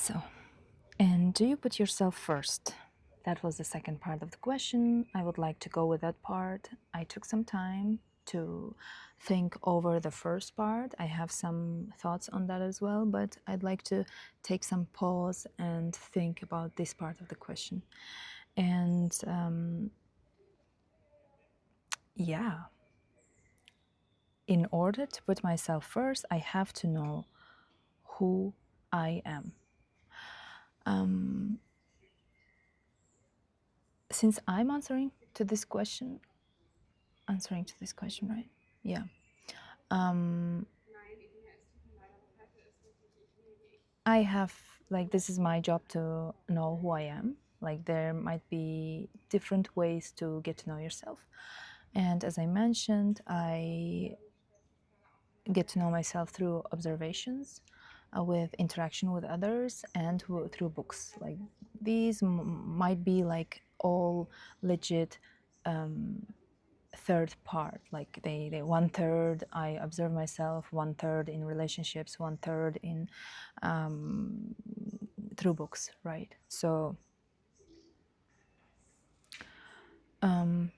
So, and do you put yourself first? That was the second part of the question. I would like to go with that part. I took some time to think over the first part. I have some thoughts on that as well, but I'd like to take some pause and think about this part of the question. And yeah, in order to put myself first, I have to know who I am. Since I'm answering to this question, right? Yeah. I have, like, this is my job to know who I am. Like, there might be different ways to get to know yourself. And as I mentioned, I get to know myself through observations, with interaction with others, and through books. Like, these might be like all legit third part, like they one third I observe myself, one third in relationships, one third in through books, right? So a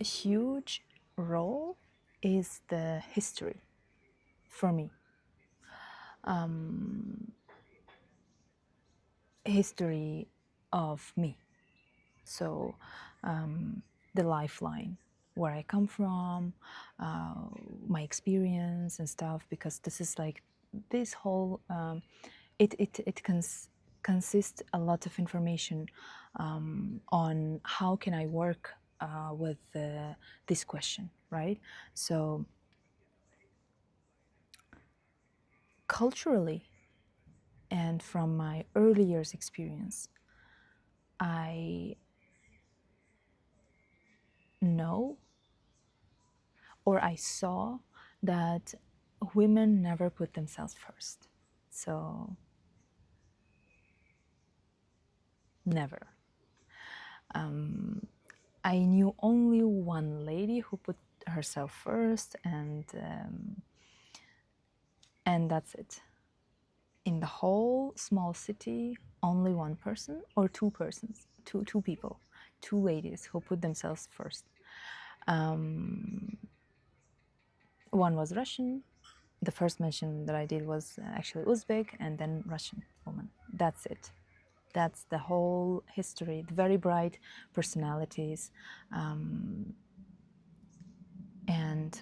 huge role is the history for me. History of me. So the lifeline, where I come from, my experience and stuff, because this is like this whole it consists a lot of information on how can I work with this question, right? So culturally and from my early years experience, I know, or I saw, that women never put themselves first. So, never. I knew only one lady who put herself first, and that's it. In the whole small city, only one person or two persons, two people, two ladies who put themselves first. One was Russian. The first mention that I did was actually Uzbek, and then Russian woman. That's it. That's the whole history. The very bright personalities, and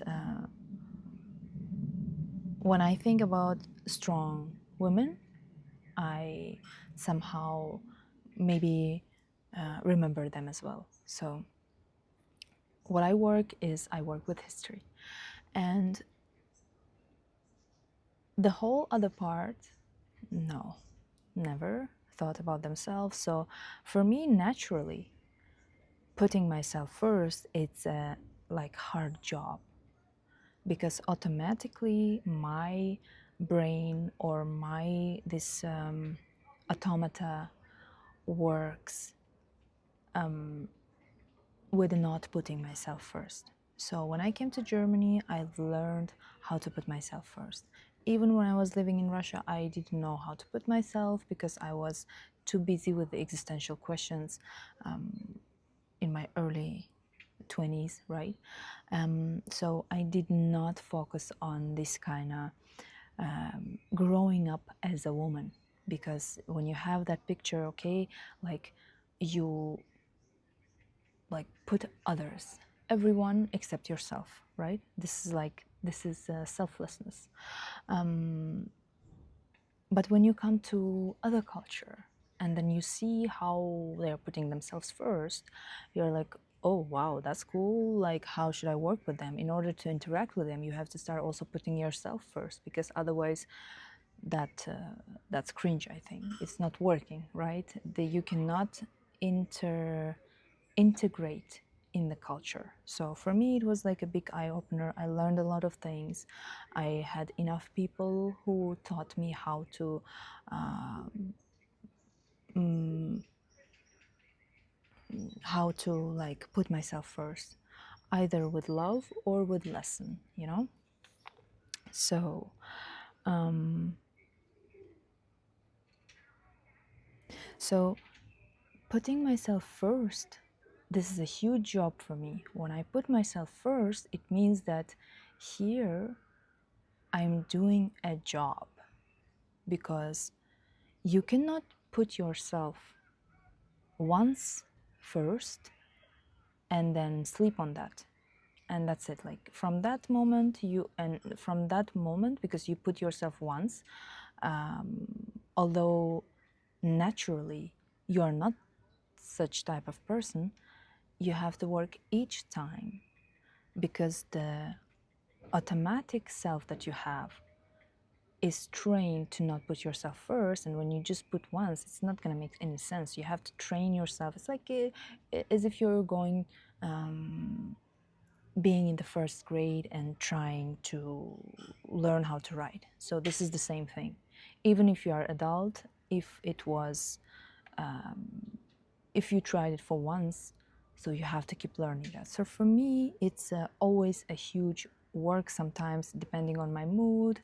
when I think about strong women, I somehow maybe remember them as well. So what I work with history, and the whole other part, no, never thought about themselves. So for me, naturally, putting myself first, it's a like hard job, because automatically my brain or my this automata works with not putting myself first. So when I came to Germany, I learned how to put myself first. Even when I was living in Russia, I didn't know how to put myself because I was too busy with the existential questions in my early 20s, right? So I did not focus on this kind of growing up as a woman, because when you have that picture, okay, like you like put others, everyone except yourself, right? This is selflessness. But when you come to other culture and then you see how they're putting themselves first, you're like, oh wow, that's cool. Like, how should I work with them? In order to interact with them, you have to start also putting yourself first, because otherwise that's cringe. I think it's not working, right? You cannot integrate in the culture. So for me, it was like a big eye opener. I learned a lot of things. I had enough people who taught me how to like put myself first. either with love or with lesson, you know? So, um, so putting myself first, this is a huge job for me. When I put myself first, it means that here I'm doing a job, because you cannot put yourself once first and then sleep on that, and that's it. Like from that moment, because you put yourself once, although naturally you are not such type of person, you have to work each time, because the automatic self that you have is trained to not put yourself first. And when you just put once, it's not going to make any sense. You have to train yourself. It's like as if you're going being in the first grade and trying to learn how to write. So this is the same thing. Even if you are adult, if you tried it for once, so you have to keep learning that. So for me, it's always a huge work, sometimes depending on my mood,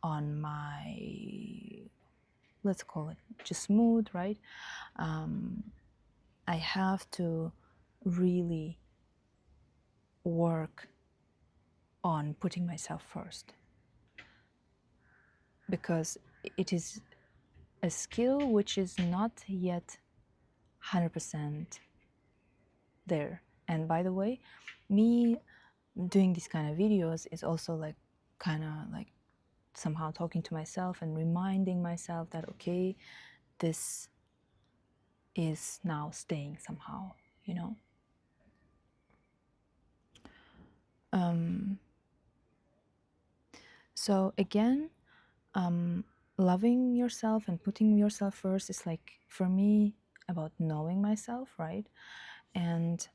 on my, let's call it just mood, right? I have to really work on putting myself first, because it is a skill which is not yet 100% there. And by the way, me doing these kind of videos is also like kind of like somehow talking to myself and reminding myself that okay, this is now staying somehow, you know. So again, loving yourself and putting yourself first is like, for me, about knowing myself, right? And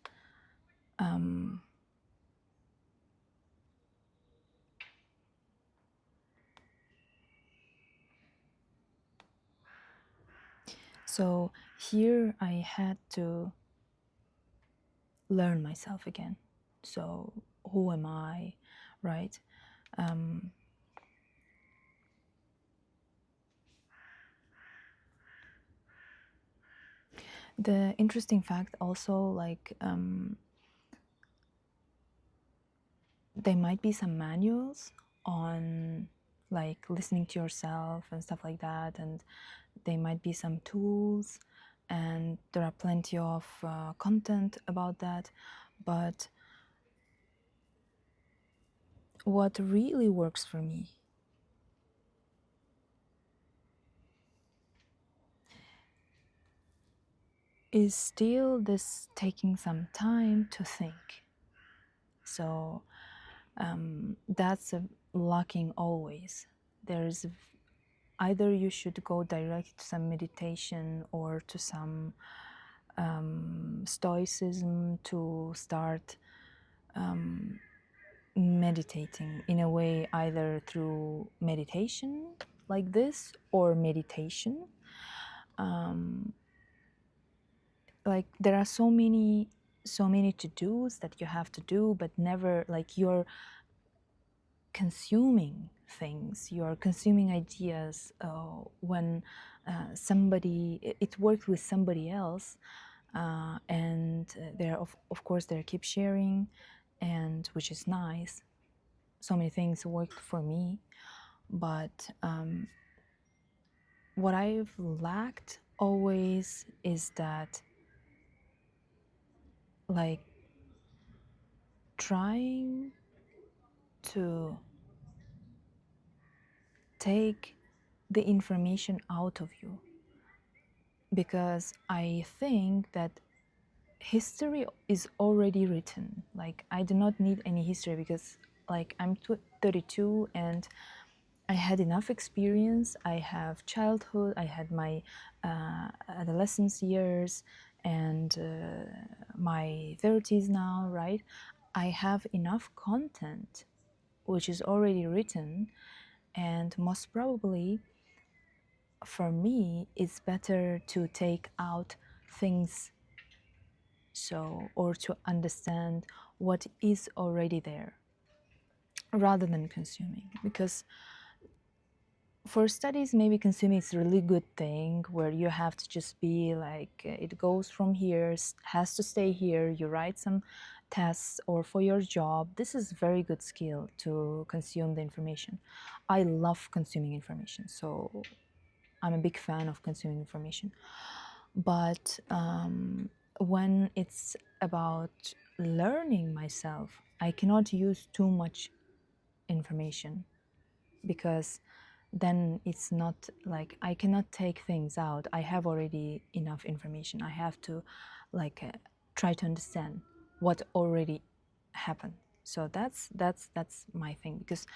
so here I had to learn myself again. So who am I, right? The interesting fact also, like there might be some manuals on like listening to yourself and stuff like that, and there might be some tools, and there are plenty of content about that. But what really works for me is still this taking some time to think. So that's a lacking always. There's either you should go direct to some meditation or to some stoicism to start meditating in a way, either through meditation like this or meditation. Like there are so many to-dos that you have to do, but never like you're consuming things, you're consuming ideas when it worked with somebody else, and they're of course they keep sharing, and which is nice. So many things worked for me, but what I've lacked always is that, like, trying to take the information out of you, because I think that history is already written. Like I do not need any history, because like I'm 32 and I had enough experience. I have childhood, I had my adolescence years, and my 30s now, right? I have enough content which is already written, and most probably for me it's better to take out things, so, or to understand what is already there rather than consuming. Because for studies, maybe consuming is a really good thing where you have to just be like, it goes from here, has to stay here, you write some tests, or for your job. This is a very good skill to consume the information. I love consuming information, so I'm a big fan of consuming information. But when it's about learning myself, I cannot use too much information, because then it's not like I cannot take things out. I have already enough information. I have to like try to understand what already happened. So that's my thing, because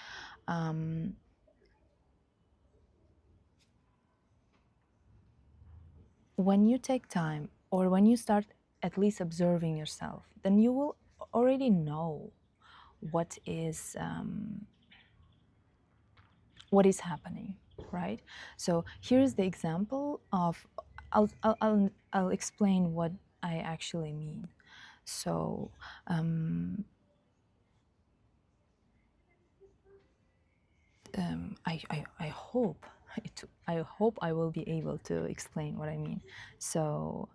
when you take time, or when you start at least observing yourself, then you will already know what is happening, right? So here's the example of, I'll explain what I actually mean. So I hope I hope I will be able to explain what I mean. So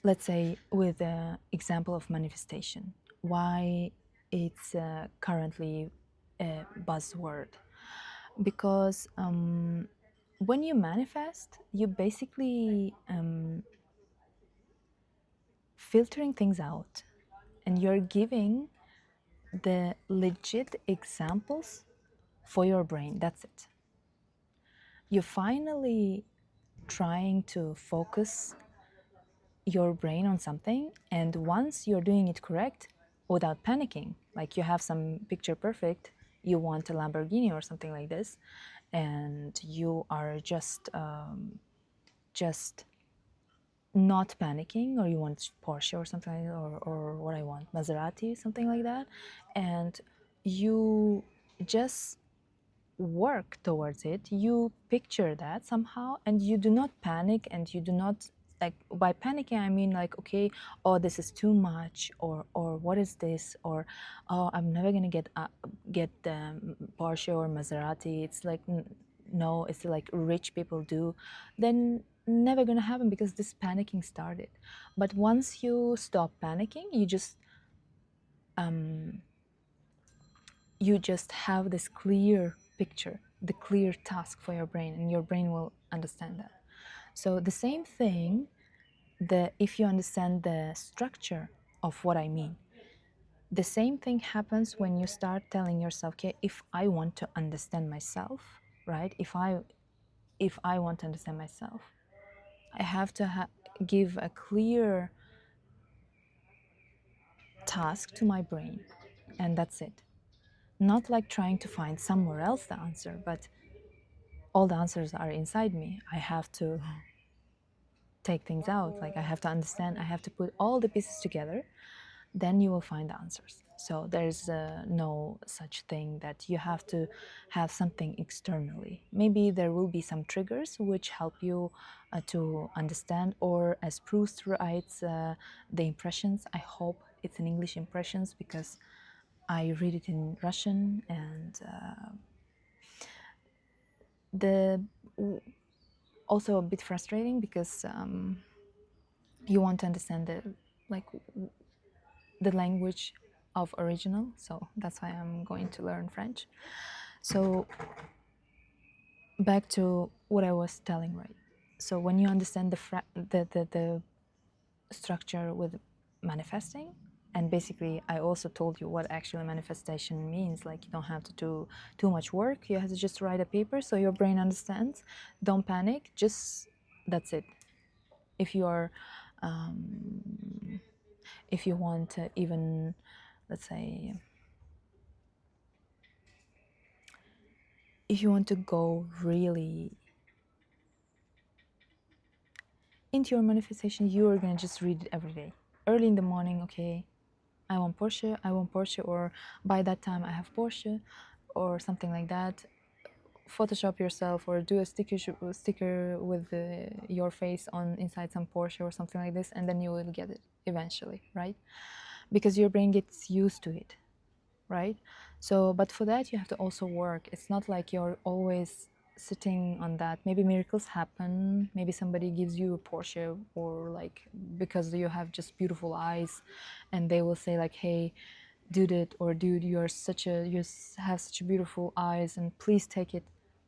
let's say with the example of manifestation, why it's currently a buzzword. Because when you manifest, you basically filtering things out, and you're giving the legit examples for your brain. That's it. You're finally trying to focus your brain on something, and once you're doing it correct without panicking, like you have some picture perfect, you want a Lamborghini or something like this, and you are just not panicking, or you want Porsche or something like that, or what I want, Maserati, something like that, and you just work towards it, you picture that somehow, and you do not panic, and you do not, like, by panicking I mean like, okay, oh, this is too much, or what is this, or oh, I'm never gonna get Porsche or Maserati. It's like, no, it's like rich people do. Then never gonna happen, because this panicking started. But once you stop panicking, you just have this clear picture, the clear task for your brain, and your brain will understand that. So the same thing, if you understand the structure of what I mean, the same thing happens when you start telling yourself, okay, if I want to understand myself, right? If I want to understand myself, I have to give a clear task to my brain, and that's it. Not like trying to find somewhere else the answer, but all the answers are inside me. I have to take things out. Like, I have to understand, I have to put all the pieces together, then you will find the answers. So there's no such thing that you have to have something externally. Maybe there will be some triggers which help you to understand, or as Proust writes, the impressions. I hope it's in English, impressions, because I read it in Russian, and the also a bit frustrating, because you want to understand the language of original. So that's why I'm going to learn French. So back to what I was telling, right? So when you understand the structure with manifesting, and basically I also told you what actually manifestation means. Like, you don't have to do too much work. You have to just write a paper so your brain understands. Don't panic. Just, that's it. If you are if you want to even, let's say, if you want to go really into your manifestation, you are gonna just read it every day. Early in the morning, okay, I want Porsche, or by that time I have Porsche, or something like that. Photoshop yourself or do a sticker with your face on inside some Porsche or something like this, and then you will get it eventually, right? Because your brain gets used to it, right? So, but for that you have to also work. It's not like you're always sitting on that. Maybe miracles happen. Maybe somebody gives you a Porsche, or like because you have just beautiful eyes, and they will say like, "Hey, dude, it or dude, have such beautiful eyes, and please take it.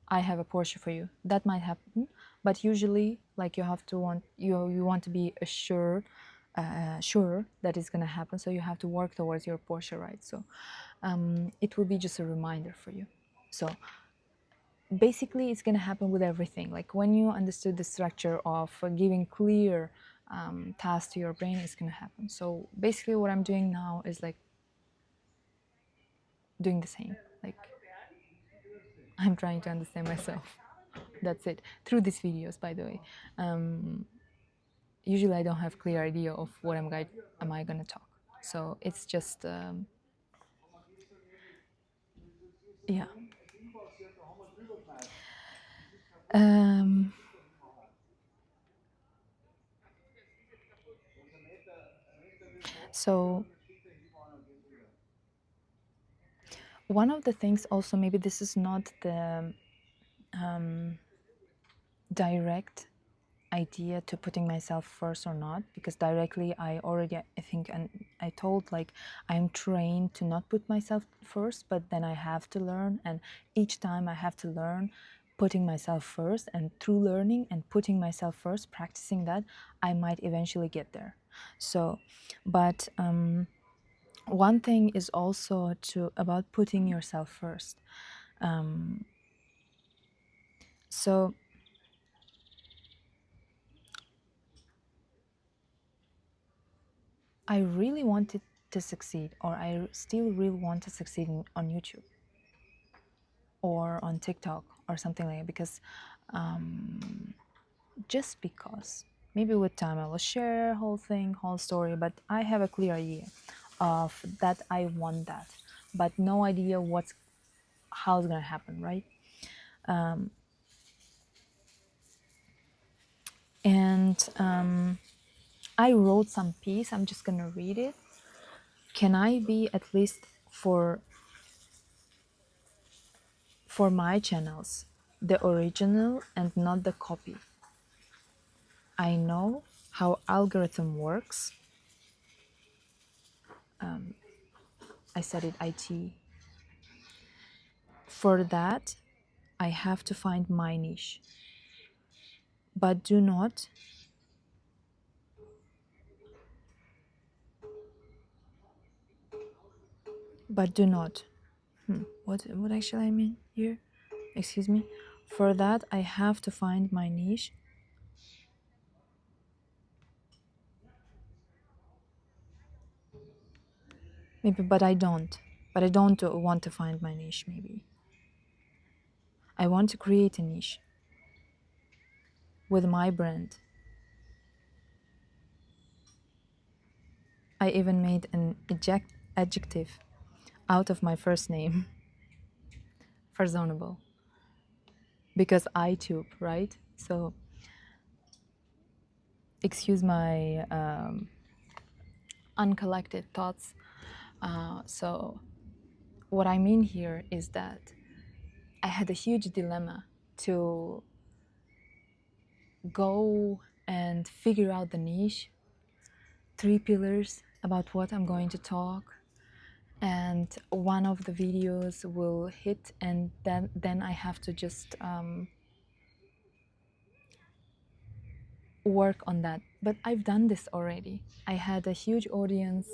I have a Porsche for you." That might happen, but usually, like you want to be assured, sure that it's gonna happen. So you have to work towards your Porsche, right? So it will be just a reminder for you. So basically, it's gonna happen with everything. Like when you understood the structure of giving clear tasks to your brain, it's gonna happen. So basically, what I'm doing now is like doing the same. Like I'm trying to understand myself. That's it. Through these videos, by the way. Usually I don't have clear idea of what am I gonna talk. So it's just yeah. Um, so one of the things also, maybe this is not the direct idea to putting myself first or not, because directly I already, I think, and I told like I'm trained to not put myself first, but then I have to learn, and each time I have to learn putting myself first, and through learning and putting myself first, practicing that, I might eventually get there. So but one thing is also to about putting yourself first. So I really wanted to succeed, or I still really want to succeed on YouTube or on TikTok or something like that, because just because maybe with time I will share whole thing, whole story, but I have a clear idea of that I want that, but no idea how it's gonna happen, right? And I wrote some piece. I'm just gonna read it. Can I be at least for my channels the original and not the copy? I know how algorithm works. I studied IT. For that, I have to find my niche. But do not, but do not. What actually I mean here? Excuse me. For that, I have to find my niche. Maybe, but I don't. But I don't want to find my niche, maybe. I want to create a niche with my brand. I even made an adjective out of my first name for Zonable, because iTube, right? So excuse my uncollected thoughts. So what I mean here is that I had a huge dilemma to go and figure out the niche, 3 pillars about what I'm going to talk, and one of the videos will hit, and then I have to just work on that. But I've done this already. I had a huge audience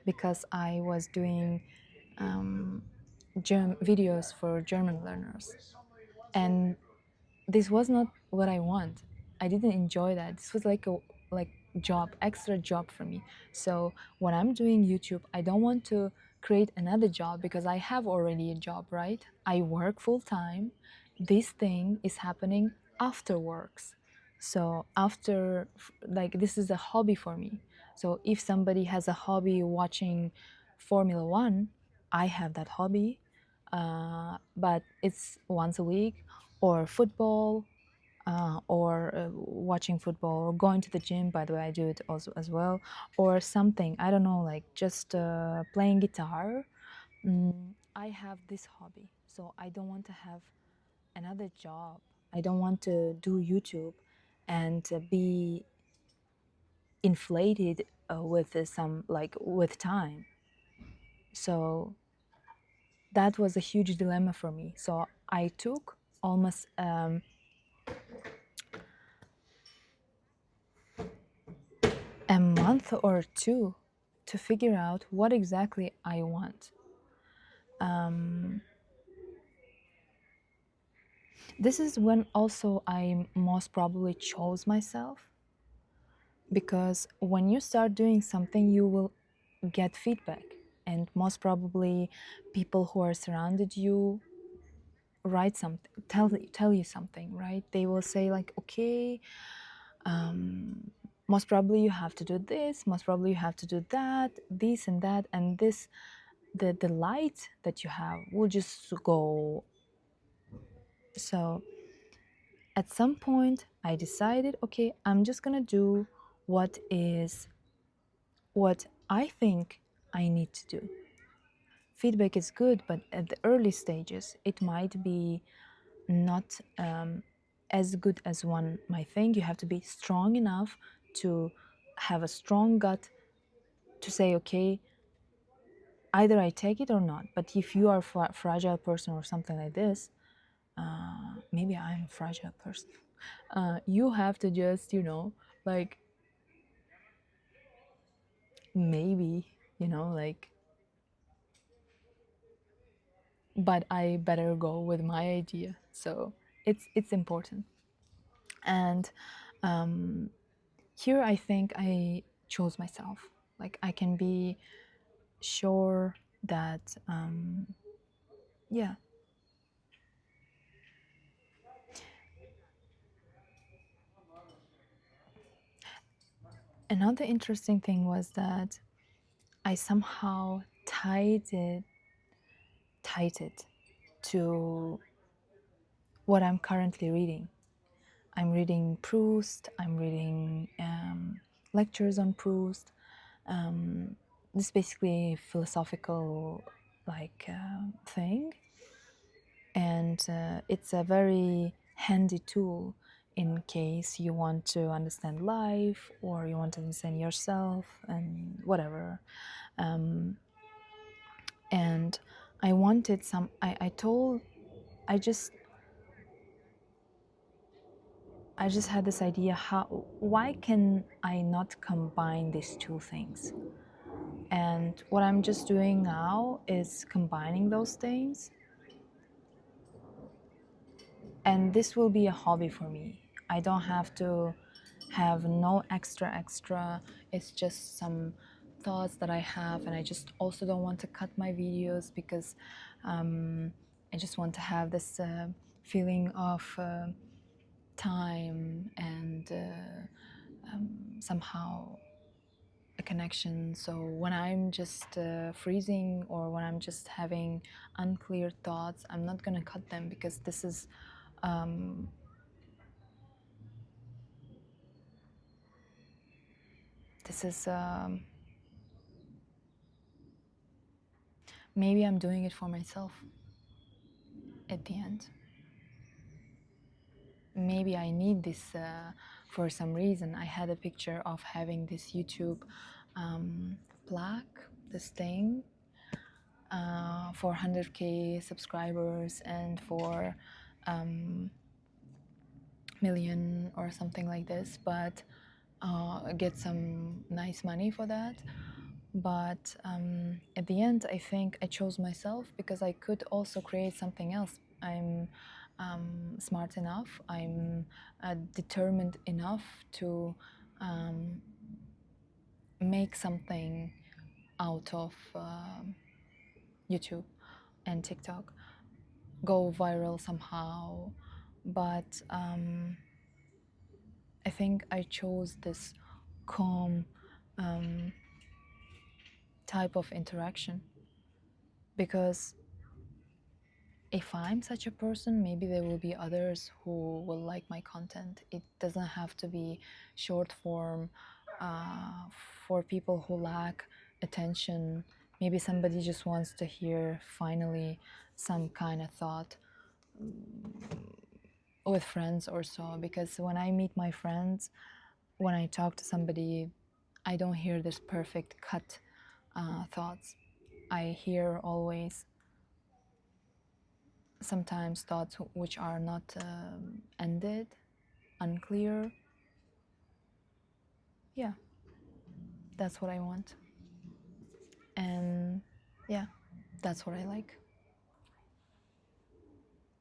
because I was doing videos for German learners, and this was not what I want. I didn't enjoy that. This was like a extra job for me. So when I'm doing YouTube, I don't want to create another job, because I have already a job, right? I work full time. This thing is happening after works. So like this is a hobby for me. So if somebody has a hobby watching Formula One, I have that hobby. but it's once a week, or football, or watching football, or going to the gym. By the way, I do it also as well, or something. I don't know, like just playing guitar. I have this hobby, so I don't want to have another job. I don't want to do YouTube and be inflated with some like with time. So that was a huge dilemma for me. So I took almost a month or two to figure out what exactly I want. This is when also I most probably chose myself, because when you start doing something, you will get feedback, and most probably people who are surrounded you write something, tell you something, right? They will say like, okay, most probably you have to do this, most probably you have to do that, this and that, and this, the light that you have will just go. So at some point I decided, okay, I'm just gonna do what is what I think I need to do. Feedback is good, but at the early stages it might be not as good as one might think. You have to be strong enough to have a strong gut to say, okay, either I take it or not. But if you are a fragile person or something like this, maybe I'm a fragile person. You have to just, like maybe, like, but I better go with my idea. So it's important. And here I think I chose myself. Like I can be sure that, yeah. Another interesting thing was that I somehow tied it to what I'm currently reading. I'm reading Proust. I'm reading lectures on Proust. This is basically a philosophical like thing, and it's a very handy tool in case you want to understand life or you want to understand yourself and whatever. And I wanted some. I just I just had this idea, why can I not combine these two things? And what I'm just doing now is combining those things. And this will be a hobby for me. I don't have to have no extra. It's just some thoughts that I have, and I just also don't want to cut my videos because I just want to have this feeling of time and somehow a connection. So when I'm just freezing or when I'm just having unclear thoughts, I'm not gonna cut them because um, this is maybe I'm doing it for myself at the end. Maybe I need this for some reason. I had a picture of having this YouTube plaque, this thing, for 100K subscribers and for million or something like this, but get some nice money for that. But at the end, I think I chose myself because I could also create something else. I'm smart enough, I'm determined enough to make something out of YouTube and TikTok, go viral somehow. But I think I chose this calm type of interaction because if I'm such a person, maybe there will be others who will like my content. It doesn't have to be short form uh, for people who lack attention. Maybe somebody just wants to hear finally some kind of thought with friends or so. Because when I meet my friends, when I talk to somebody, I don't hear this perfect cut thoughts. I hear always sometimes thoughts which are not ended, unclear. Yeah, that's what I want. And yeah, that's what I like.